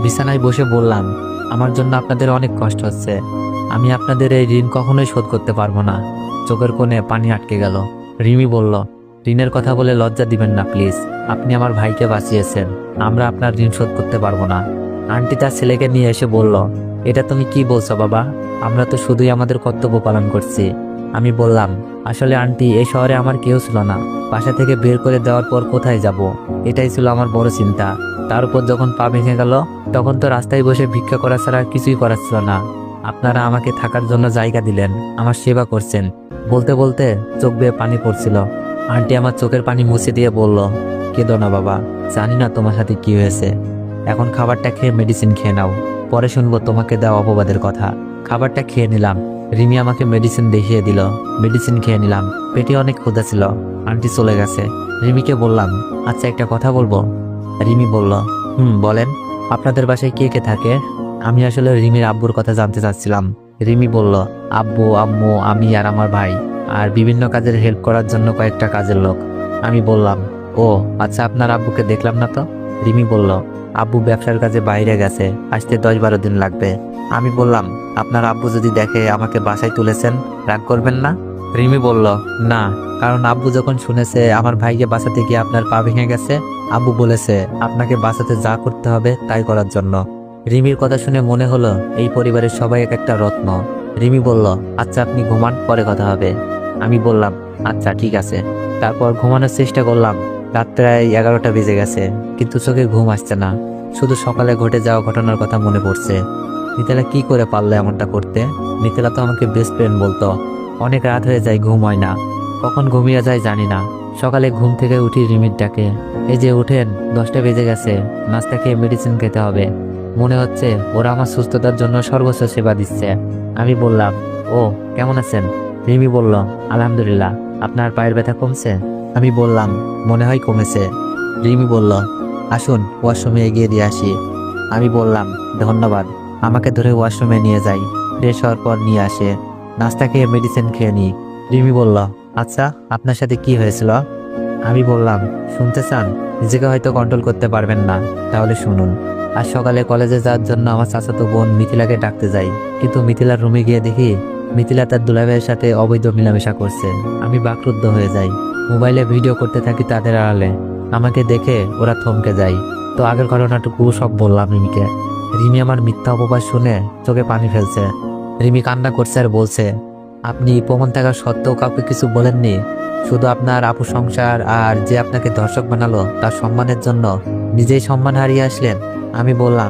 বিছানায় বসে বললাম, আমার জন্য আপনাদের অনেক কষ্ট হচ্ছে। আমি আপনাদের এই ঋণ কখনোই শোধ করতে পারবো না। চোখের কোণে পানি আটকে গেল। রিমি বলল, ঋণের কথা বলে লজ্জা দিবেন না প্লিজ। আপনি আমার ভাইকে বাঁচিয়েছেন, আমরা আপনার ঋণ শোধ করতে পারবো না। আন্টি তার ছেলেকে নিয়ে এসে বলল, এটা তুমি কি বলছো বাবা? আমরা তো শুধুই আমাদের কর্তব্য পালন করছি। আমি বললাম, আসলে আন্টি, এই শহরে আমার কেউ ছিল না। বাসা থেকে বের করে দেওয়ার পর কোথায় যাব, এটাই ছিল আমার বড় চিন্তা। তার উপর যখন পা ভেঙে গেল, তখন তো রাস্তায় বসে ভিক্ষা করা ছাড়া আর কিছুই করার ছিল না। আপনারা আমাকে থাকার জন্য জায়গা দিলেন, আমার সেবা করছেন। বলতে বলতে চোখ বেয়ে পানি পড়ছিল। আন্টি আমার চোখের পানি মুছে দিয়ে বলল, কেঁদো না বাবা, জানি না তোমার সাথে কি হয়েছে। এখন খাবারটা খেয়ে মেডিসিন খেয়ে নাও, পরে শুনবো তোমাকে দেওয়া অপবাদের কথা। খাবারটা খেয়ে নিলাম। রিমি আমাকে মেডিসিন দেখিয়ে দিল। মেডিসিন খেয়ে নিলাম। পেটে অনেক ক্ষুধা ছিল। আন্টি চলে গেছে। রিমিকে বললাম, আচ্ছা একটা কথা বলবো? রিমি বলল, বলেন। আপনাদের বাসায় কে কে থাকে? আমি আসলে রিমির আব্বুর কথা জানতে চাচ্ছিলাম। রিমি বলল, আব্বু, আম্মু, আমি আর আমার ভাই, আর বিভিন্ন কাজের হেল্প করার জন্য কয়েকটা কাজের লোক। আমি বললাম, ও আচ্ছা, আপনার আব্বুকে দেখলাম না তো। রিমি বলল, আব্বু ব্যবসার কাজে বাইরে গেছে, আসতে 10-12 দিন লাগবে। আমি বললাম, আপনার আব্বু যদি দেখে আমাকে বাসায় তুলেছেন, রাগ করবেন না? রিমি বলল, না, কারণ আব্বু যখন শুনেছে আমার ভাইকে বাঁচাতে গিয়ে আপনার পা ভেঙে গেছে, আব্বু বলেছে আপনাকে বাঁচাতে যা করতে হবে তাই করার জন্য। রিমির কথা শুনে মনে হলো এই পরিবারের সবাই এক একটা রত্ন। রিমি বলল, আচ্ছা আপনি ঘুমান, পরে কথা হবে। আমি বললাম, আচ্ছা ঠিক আছে। তারপর ঘুমানোর চেষ্টা করলাম। রাত প্রায় 11টা বেজে গেছে, কিন্তু চোখে ঘুম আসছে না। শুধু সকালে ঘটে যাওয়া ঘটনার কথা মনে পড়ছে। মিথিলা কি করে পারলো এমনটা করতে? মিথিলা তো আমাকে বেস্ট ফ্রেন্ড বলতো। অনেক রাত হয়ে যায়, ঘুম হয় না। কখন ঘুমিয়ে যায় জানি না। সকালে ঘুম থেকে উঠি রিমির ডাকে, এই যে উঠেন, 10টা বেজে গেছে, নাস্তা খেয়ে মেডিসিন খেতে হবে। মনে হচ্ছে ওরা আমার সুস্থতার জন্য সর্বোচ্চ সেবা দিচ্ছে। আমি বললাম, ও কেমন আছেন? রিমি বলল, আলহামদুলিল্লাহ। আপনার পায়ের ব্যথা কমছে? আমি বললাম, মনে হয় কমেছে। রিমি বলল, আসুন ওয়াশরুমে এগিয়ে দিয়ে আসি। আমি বললাম, ধন্যবাদ। আমাকে ধরে ওয়াশরুমে নিয়ে যাই। ফ্রেশ হওয়ার পর নিয়ে আসে। নাস্তা খেয়ে মেডিসিন খেয়ে নিই। রিমি বলল, আচ্ছা আপনার সাথে কি হয়েছিল? আমি বললাম, শুনতে চান? নিজেকে হয়তো কন্ট্রোল করতে পারবেন না, তাহলে শুনুন। আজ সকালে কলেজে যাওয়ার জন্য আমার চাচাতো বোন মিথিলাকে ডাকতে যাই, কিন্তু মিথিলার রুমে গিয়ে দেখি মিথিলা তার দুলাভাইয়ের সাথে অবৈধ মেলামেশা করছে। আমি বাকরুদ্ধ হয়ে যাই। মোবাইলে ভিডিও করতে থাকি তাদের আড়ালে। আমাকে দেখে ওরা থমকে যায়। তো আগের ঘটনাটুকু সব বললাম রিমিকে। রিমি আমার মিথ্যা অপবাদ শুনে চোখে পানি ফেলছে। রিমি কান্না করছে আর বলছে, আপনি প্রমাণ থাকা সত্ত্বেও কাউকে কিছু বলেননি? শুধু আপনার আপু সংসার আর যে আপনাকে ধর্ষক বানালো তার সম্মানের জন্য নিজেই সম্মান হারিয়ে আসলেন? আমি বললাম,